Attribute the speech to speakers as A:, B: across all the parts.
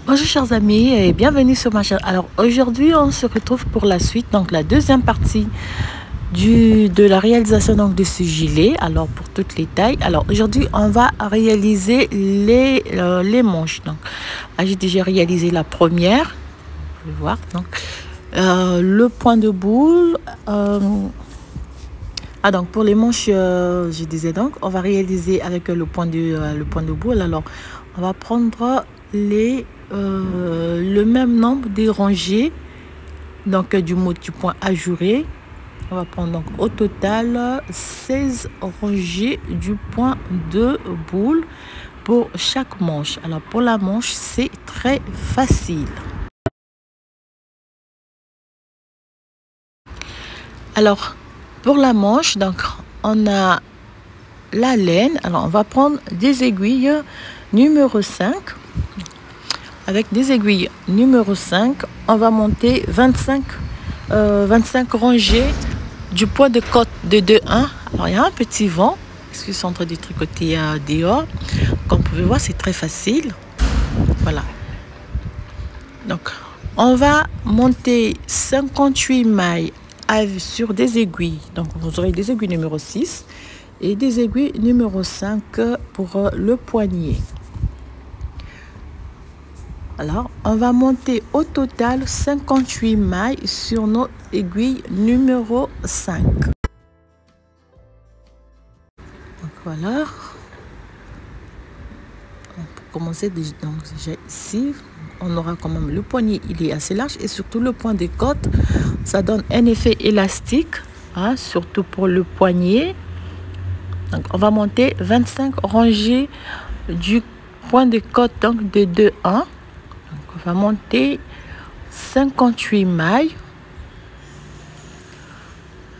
A: Bonjour chers amis et bienvenue sur ma chaîne. Alors aujourd'hui on se retrouve pour la suite, donc la deuxième partie de la réalisation donc de ce gilet. Alors pour toutes les tailles, alors aujourd'hui on va réaliser les manches. Donc j'ai déjà réalisé la première, vous pouvez voir, donc le point de boule. Donc pour les manches, je disais donc on va réaliser avec le point de boule. Alors on va prendre le même nombre de rangées donc du point ajouré. On va prendre donc au total 16 rangées du point de boule pour chaque manche. Alors pour la manche c'est très facile. Alors pour la manche, donc on a la laine. Alors on va prendre des aiguilles numéro 5. Avec des aiguilles numéro 5, on va monter 25 rangées du point de côte de 2-1. Alors il y a un petit vent, parce qu'ils sont en train de tricoter dehors. Comme vous pouvez voir, c'est très facile. Voilà. Donc on va monter 58 mailles sur des aiguilles. Donc vous aurez des aiguilles numéro 6 et des aiguilles numéro 5 pour le poignet. Alors, on va monter au total 58 mailles sur nos aiguilles numéro 5. Donc voilà. Pour commencer, donc déjà ici, on aura quand même le poignet, il est assez large et surtout le point de côte, ça donne un effet élastique, hein, surtout pour le poignet. Donc, on va monter 25 rangées du point de côte donc de 2-1. On va monter 58 mailles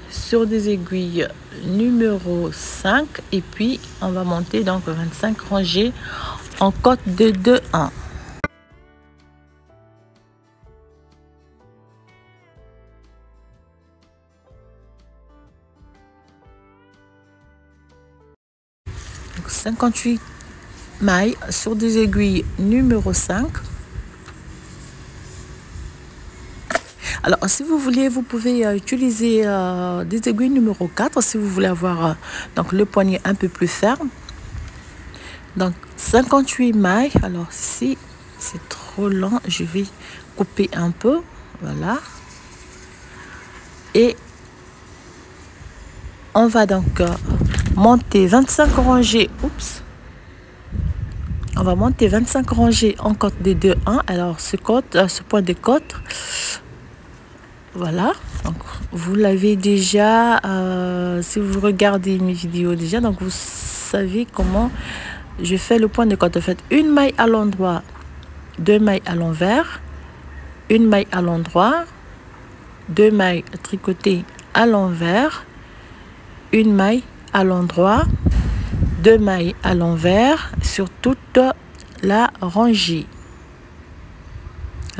A: sur des aiguilles numéro 5 et puis on va monter donc 25 rangées en côte de 2-1. Donc 58 mailles sur des aiguilles numéro 5. Alors, si vous voulez, vous pouvez utiliser des aiguilles numéro 4 si vous voulez avoir donc le poignet un peu plus ferme. Donc, 58 mailles. Alors, si c'est trop lent, je vais couper un peu. Voilà. Et on va donc monter 25 rangées. Oups. On va monter 25 rangées en côte de 2-1. Alors, ce point de côte. Voilà, donc vous l'avez déjà, si vous regardez mes vidéos déjà, donc vous savez comment je fais le point de côte. En fait, une maille à l'endroit, 2 mailles à l'envers, une maille à l'endroit, 2 mailles tricotées à l'envers, une maille à l'endroit, 2 mailles à l'envers sur toute la rangée.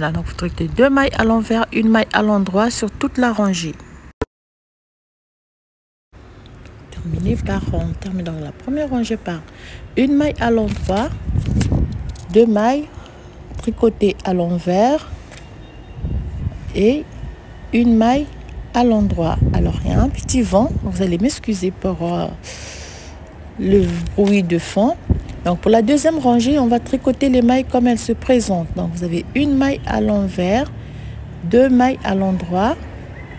A: Voilà, donc vous tricotez 2 mailles à l'envers, une maille à l'endroit sur toute la rangée. On termine dans la première rangée par une maille à l'endroit, 2 mailles tricotées à l'envers et une maille à l'endroit. Alors il y a un petit vent, vous allez m'excuser pour le bruit de fond. Donc pour la deuxième rangée, on va tricoter les mailles comme elles se présentent. Donc vous avez une maille à l'envers, 2 mailles à l'endroit,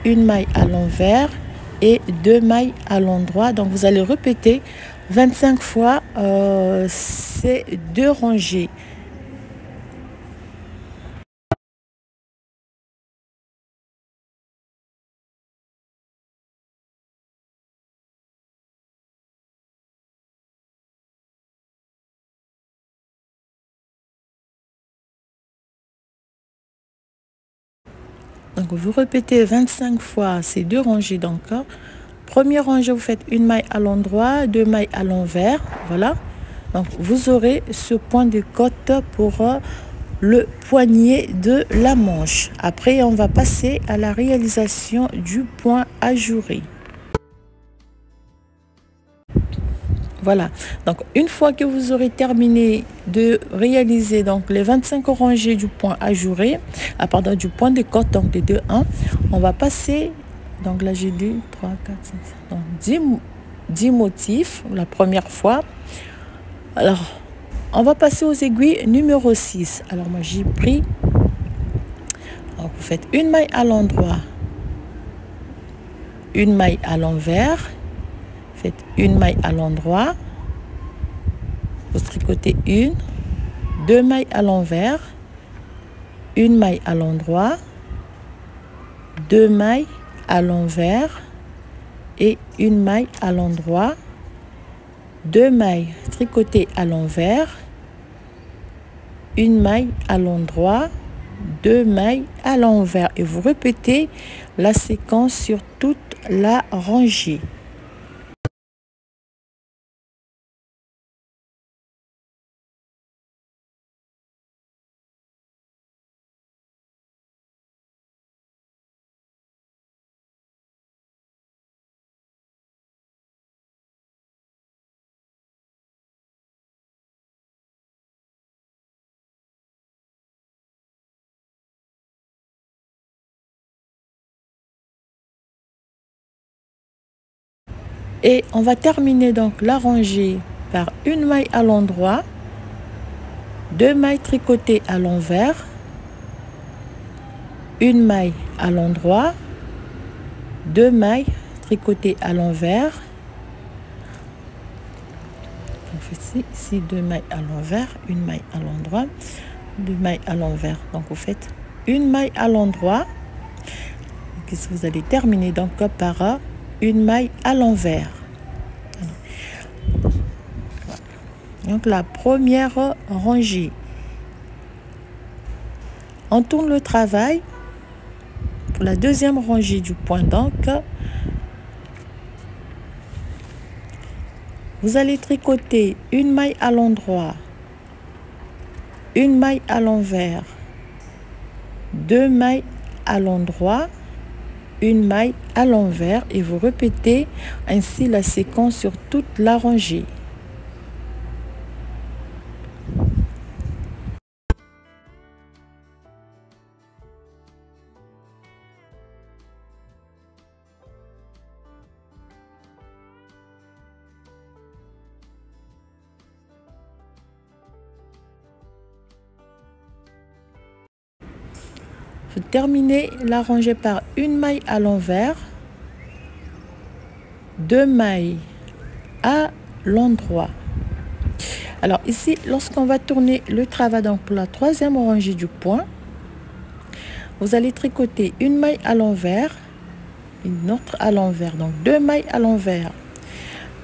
A: une maille à l'envers et 2 mailles à l'endroit. Donc vous allez répéter 25 fois ces 2 rangées. Donc vous répétez 25 fois ces 2 rangées. Donc première rangée, vous faites une maille à l'endroit, 2 mailles à l'envers. Voilà. Donc vous aurez ce point de côte pour le poignet de la manche. Après, on va passer à la réalisation du point ajouré. Voilà, donc une fois que vous aurez terminé de réaliser donc les 25 rangées du point ajouré, du point de côte, donc des 2-1, on va passer, donc là j'ai dit 3, 4, 5, donc 10 motifs la première fois. Alors, on va passer aux aiguilles numéro 6. Alors moi j'ai pris, alors vous faites une maille à l'endroit, une maille à l'envers, faites une maille à l'endroit, vous tricotez une, deux mailles à l'envers, une maille à l'endroit, deux mailles à l'envers et une maille à l'endroit, deux mailles tricotées à l'envers, une maille à l'endroit, deux mailles à l'envers, et vous répétez la séquence sur toute la rangée. Et on va terminer donc la rangée par une maille à l'endroit, deux mailles tricotées à l'envers, une maille à l'endroit, deux mailles tricotées à l'envers. On fait ici deux mailles à l'envers, une maille à l'endroit, deux mailles à l'envers. Donc vous faites une maille à l'endroit. Vous allez terminer donc par une maille à l'envers. Donc la première rangée, on tourne le travail pour la deuxième rangée du point. Donc vous allez tricoter une maille à l'endroit, une maille à l'envers, deux mailles à l'endroit, une maille à l'envers, et vous répétez ainsi la séquence sur toute la rangée. Vous terminez la rangée par une maille à l'envers, deux mailles à l'endroit. Alors ici, lorsqu'on va tourner le travail donc pour la troisième rangée du point, vous allez tricoter une maille à l'envers, une autre à l'envers, donc deux mailles à l'envers.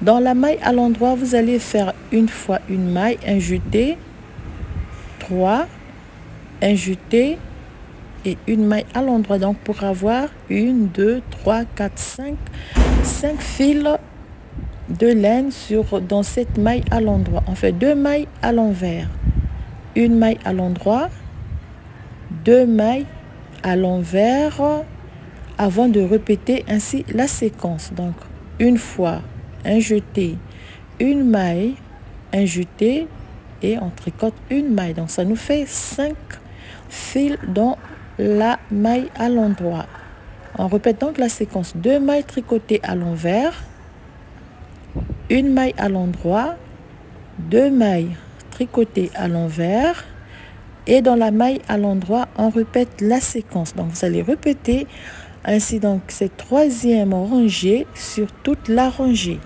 A: Dans la maille à l'endroit, vous allez faire une fois une maille, un jeté, trois, un jeté et une maille à l'endroit, donc pour avoir 1, 2, 3, 4, 5 fils de laine dans cette maille à l'endroit. On fait deux mailles à l'envers, une maille à l'endroit, deux mailles à l'envers, avant de répéter ainsi la séquence. Donc une fois un jeté, une maille, un jeté et on tricote une maille. Donc ça nous fait 5 fils dans la maille à l'endroit. On répète donc la séquence: deux mailles tricotées à l'envers, une maille à l'endroit, deux mailles tricotées à l'envers, et dans la maille à l'endroit on répète la séquence. Donc vous allez répéter ainsi donc cette troisième rangée sur toute la rangée.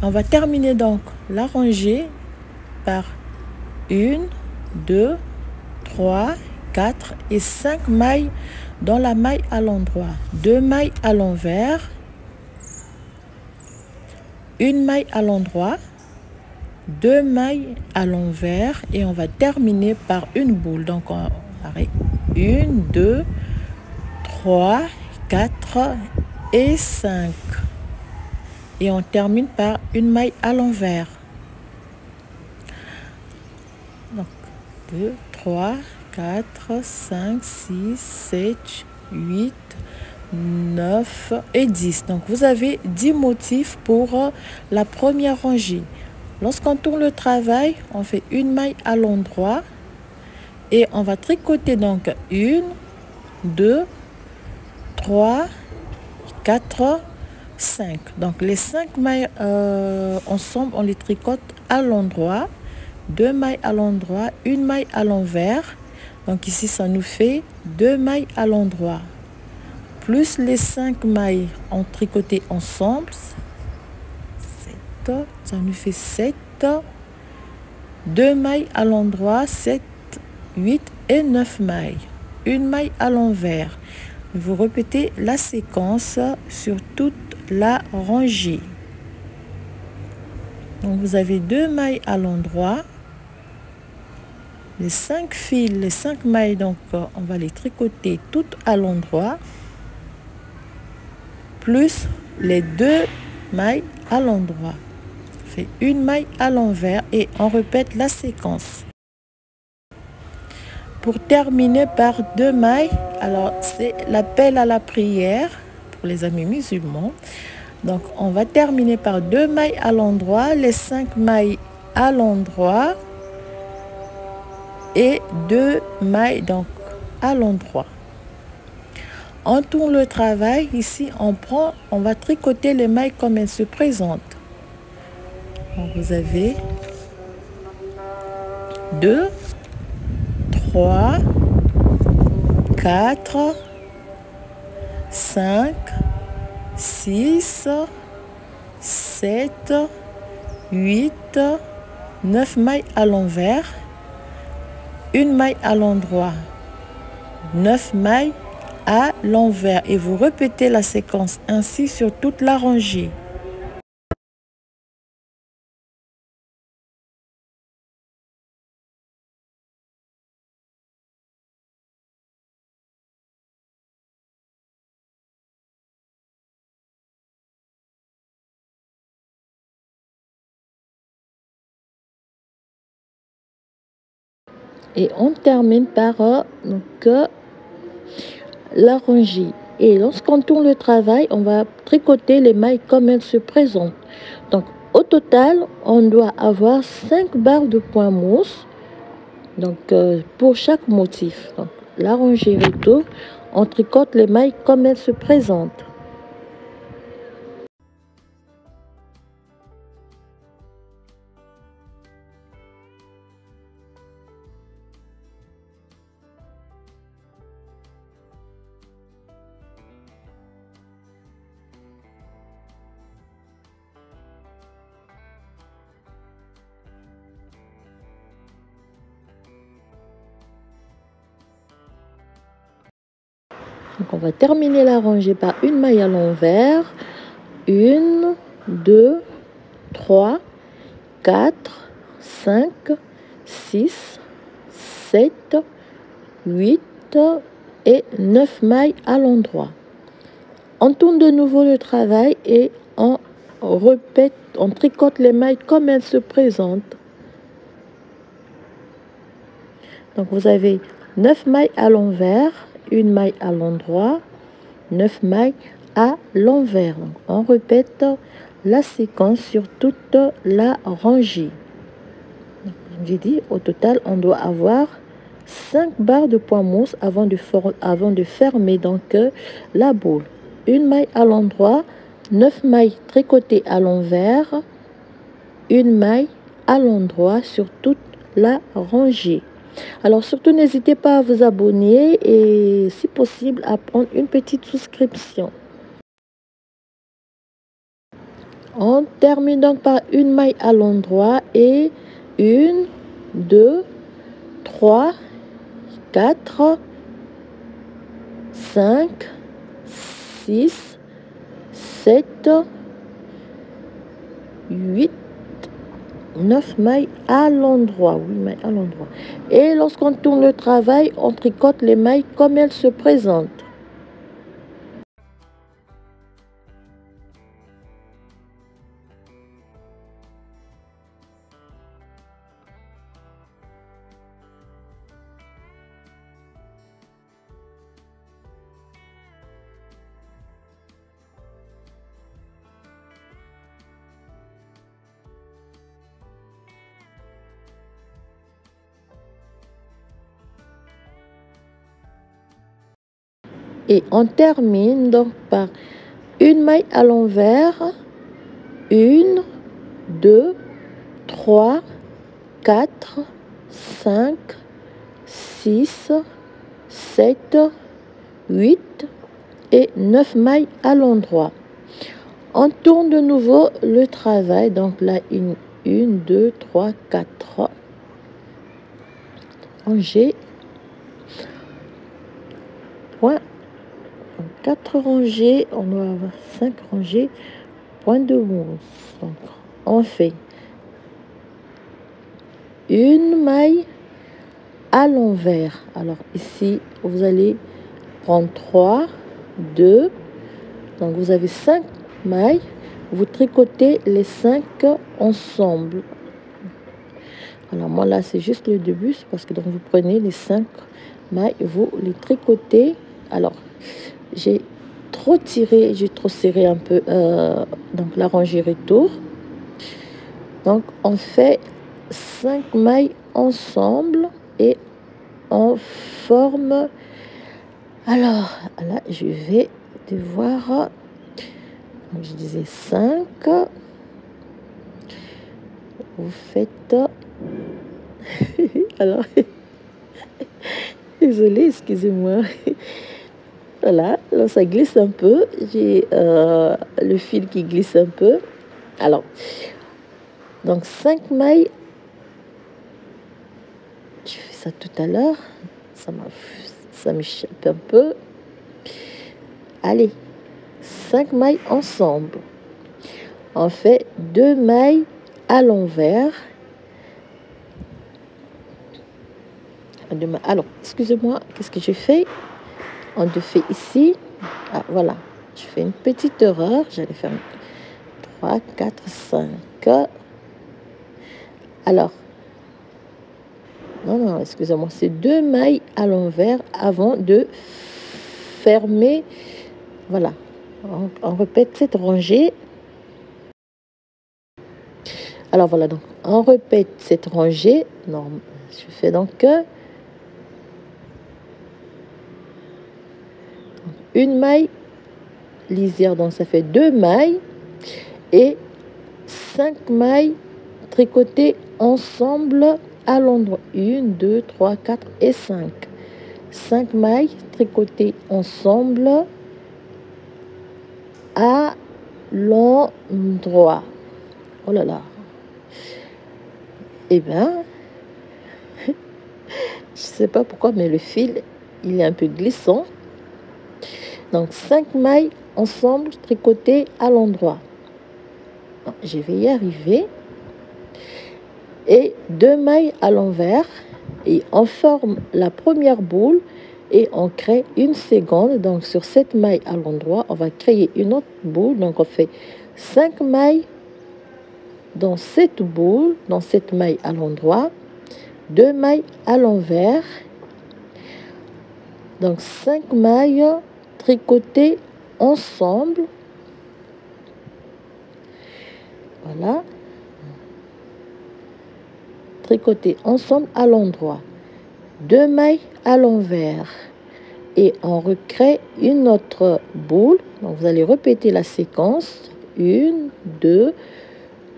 A: On va terminer donc la rangée par 1, 2, 3, 4 et 5 mailles dans la maille à l'endroit. Deux mailles à l'envers, une maille à l'endroit, deux mailles à l'envers, et on va terminer par une boule. Donc on arrête 1, 2, 3 4 et 5. Et on termine par une maille à l'envers. Donc 2, 3, 4, 5, 6, 7, 8, 9 et 10. Donc vous avez 10 motifs pour la première rangée. Lorsqu'on tourne le travail, on fait une maille à l'endroit et on va tricoter donc 1, 2, 3, 4, 5. Donc les 5 mailles ensemble, on les tricote à l'endroit. 2 mailles à l'endroit, une maille à l'envers. Donc ici, ça nous fait 2 mailles à l'endroit. Plus les 5 mailles en tricoté ensemble. 7, ça nous fait 7. 2 mailles à l'endroit, 7, 8 et 9 mailles. Une maille à l'envers. Vous répétez la séquence sur toute la rangée. Donc vous avez 2 mailles à l'endroit. Les 5 fils, les 5 mailles, donc on va les tricoter toutes à l'endroit, plus les 2 mailles à l'endroit. On fait une maille à l'envers et on répète la séquence. Pour terminer par 2 mailles, alors c'est l'appel à la prière pour les amis musulmans. Donc on va terminer par 2 mailles à l'endroit, les 5 mailles à l'endroit et 2 mailles donc à l'endroit. On tourne le travail. Ici on va tricoter les mailles comme elles se présentent. Donc vous avez 2, 3, 4, 5, 6, 7, 8, 9 mailles à l'envers, une maille à l'endroit, 9 mailles à l'envers et vous répétez la séquence ainsi sur toute la rangée. Et on termine par la rangée. Et lorsqu'on tourne le travail, on va tricoter les mailles comme elles se présentent. Donc au total, on doit avoir 5 barres de point mousse. Donc pour chaque motif. Donc, la rangée retour, on tricote les mailles comme elles se présentent. Donc on va terminer la rangée par une maille à l'envers. 1, 2, 3, 4, 5, 6, 7, 8 et 9 mailles à l'endroit. On tourne de nouveau le travail et on répète, on tricote les mailles comme elles se présentent. Donc vous avez 9 mailles à l'envers, une maille à l'endroit, 9 mailles à l'envers. On répète la séquence sur toute la rangée. J'ai dit au total on doit avoir 5 barres de point mousse avant de fermer donc la boule. Une maille à l'endroit, 9 mailles tricotées à l'envers, une maille à l'endroit sur toute la rangée. Alors surtout n'hésitez pas à vous abonner et si possible à prendre une petite souscription. On termine donc par une maille à l'endroit et 1, 2, 3, 4, 5, 6, 7, 8, 9 mailles à l'endroit. 8 mailles à l'endroit. Et lorsqu'on tourne le travail, on tricote les mailles comme elles se présentent. Et on termine donc par une maille à l'envers, 1, 2, 3, 4, 5, 6, 7, 8 et 9 mailles à l'endroit. On tourne de nouveau le travail, donc là, 1, 2, 3, 4 rangées, point, 4 rangées, on doit avoir 5 rangées, point de mousse. Donc, on fait une maille à l'envers. Alors ici, vous allez prendre 3, 2, donc vous avez 5 mailles, vous tricotez les 5 ensemble. Alors moi là c'est juste le début, parce que donc vous prenez les 5 mailles, vous les tricotez. Alors j'ai trop serré un peu donc la rangée retour. Donc on fait 5 mailles ensemble et on forme. Alors là je vais devoir, donc je disais 5, vous faites alors désolée, excusez-moi. Voilà, alors ça glisse un peu, j'ai le fil qui glisse un peu. Alors donc 5 mailles, je fais ça tout à l'heure, ça m'échappe un peu. Allez, 5 mailles ensemble, on fait 2 mailles à l'envers. Alors excusez-moi, qu'est-ce que j'ai fait? On te fait ici, ah, voilà, je fais une petite erreur, j'allais faire 3, 4, 5. Alors non, excusez-moi, c'est 2 mailles à l'envers avant de fermer. Voilà, on répète cette rangée. Alors voilà, donc on répète cette rangée. Non, je fais donc une maille lisière, donc ça fait 2 mailles et 5 mailles tricotées ensemble à l'endroit. 1, 2, 3, 4 et 5. 5 mailles tricotées ensemble à l'endroit. Oh là là. Eh bien, je sais pas pourquoi, mais le fil, il est un peu glissant. Donc 5 mailles ensemble tricotées à l'endroit. Je vais y arriver. Et 2 mailles à l'envers et on forme la première boule et on crée une seconde. Donc sur cette maille à l'endroit, on va créer une autre boule. Donc on fait 5 mailles dans cette boule, dans cette maille à l'endroit, 2 mailles à l'envers, donc 5 mailles tricotées ensemble. Voilà, tricoter ensemble à l'endroit, 2 mailles à l'envers et on recrée une autre boule. Donc vous allez répéter la séquence, 1, 2,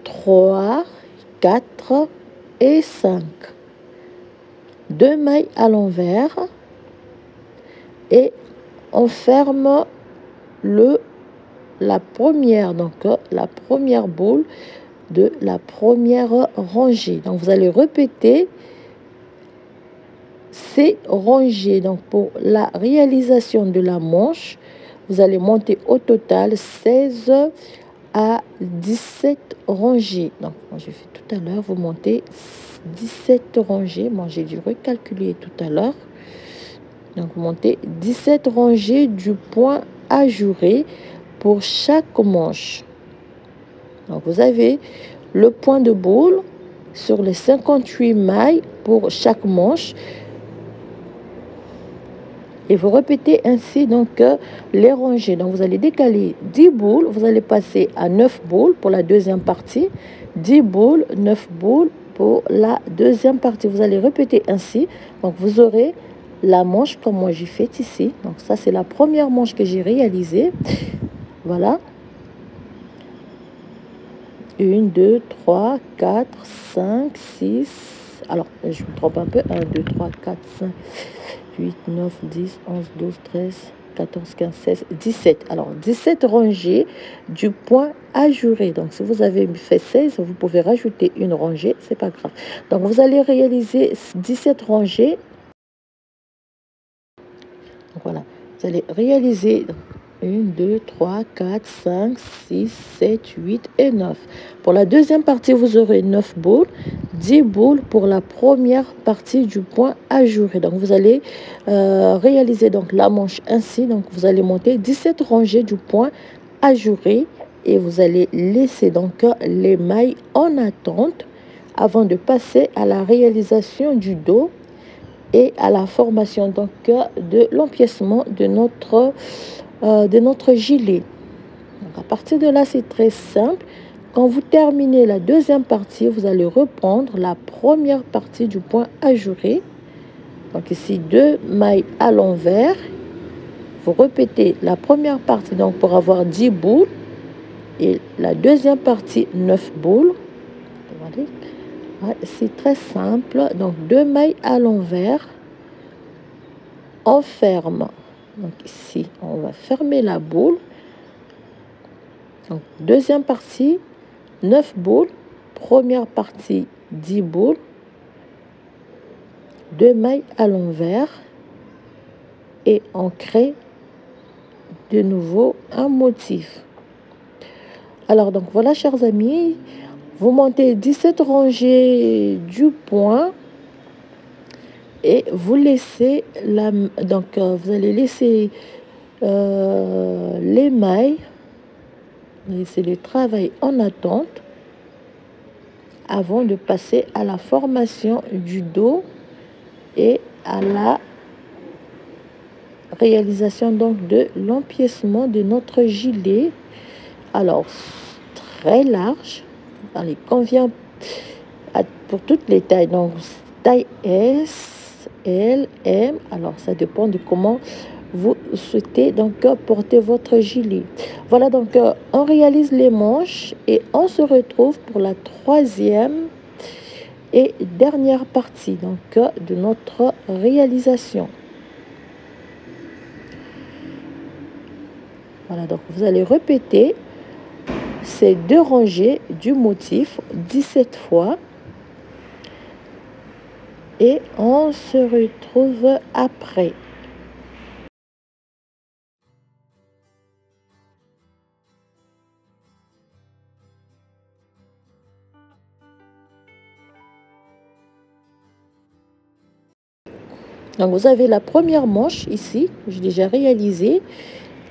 A: 3, 4 et 5, 2 mailles à l'envers et on ferme la première, donc la première boule de la première rangée. Donc vous allez répéter ces rangées. Donc pour la réalisation de la manche, vous allez monter au total 16 à 17 rangées. Donc moi j'ai fait tout à l'heure, vous montez 17 rangées. Moi j'ai dû recalculer tout à l'heure. Donc vous montez 17 rangées du point ajouré pour chaque manche. Donc vous avez le point de boule sur les 58 mailles pour chaque manche. Et vous répétez ainsi donc les rangées. Donc vous allez décaler 10 boules, vous allez passer à 9 boules pour la deuxième partie. 10 boules, 9 boules pour la deuxième partie. Vous allez répéter ainsi. Donc vous aurez la manche comme moi j'ai fait ici. Donc ça c'est la première manche que j'ai réalisée. Voilà. 1, 2, 3, 4, 5, 6. Alors, je me trompe un peu. 1, 2, 3, 4, 5, 8, 9, 10, 11, 12, 13, 14, 15, 16, 17. Alors, 17 rangées du point ajouré. Donc, si vous avez fait 16, vous pouvez rajouter une rangée. C'est pas grave. Donc, vous allez réaliser 17 rangées. Voilà. Vous allez réaliser 1, 2, 3, 4, 5, 6, 7, 8 et 9. Pour la deuxième partie, vous aurez 9 boules, 10 boules pour la première partie du point ajouré. Donc, vous allez réaliser donc la manche ainsi. Donc, vous allez monter 17 rangées du point ajouré et vous allez laisser donc les mailles en attente avant de passer à la réalisation du dos et à la formation donc de l'empiècement de notre gilet. Donc, à partir de là, c'est très simple. Quand vous terminez la deuxième partie, vous allez reprendre la première partie du point ajouré. Donc ici, 2 mailles à l'envers. Vous répétez la première partie donc pour avoir 10 boules et la deuxième partie 9 boules. C'est très simple. Donc 2 mailles à l'envers. On ferme. Donc ici, on va fermer la boule. Donc, deuxième partie, 9 boules. Première partie, 10 boules. 2 mailles à l'envers. Et on crée de nouveau un motif. Alors, donc voilà, chers amis. Vous montez 17 rangées du point. Et vous laissez vous allez laisser les mailles. Laissez le travail en attente avant de passer à la formation du dos et à la réalisation donc de l'empiècement de notre gilet. Alors, très large, il convient pour toutes les tailles. Donc, taille S, L, M. Alors, ça dépend de comment vous souhaitez donc porter votre gilet. Voilà, donc on réalise les manches et on se retrouve pour la troisième et dernière partie donc de notre réalisation. Voilà, donc vous allez répéter ces 2 rangées du motif 17 fois et on se retrouve après. Donc vous avez la première manche ici, j'ai déjà réalisé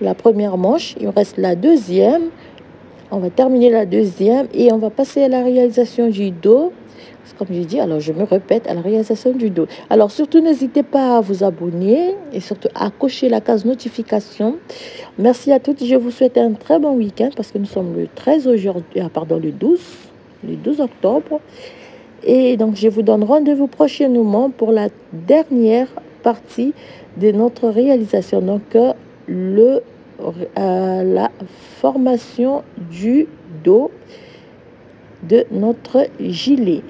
A: la première manche, il me reste la deuxième. On va terminer la deuxième et on va passer à la réalisation du dos. Comme j'ai dit, alors je me répète, à la réalisation du dos. Alors surtout, n'hésitez pas à vous abonner et surtout à cocher la case notification. Merci à toutes. Je vous souhaite un très bon week-end parce que nous sommes le 13 aujourd'hui, le 12 octobre. Et donc, je vous donne rendez-vous prochainement pour la dernière partie de notre réalisation. Donc, la formation du dos de notre gilet.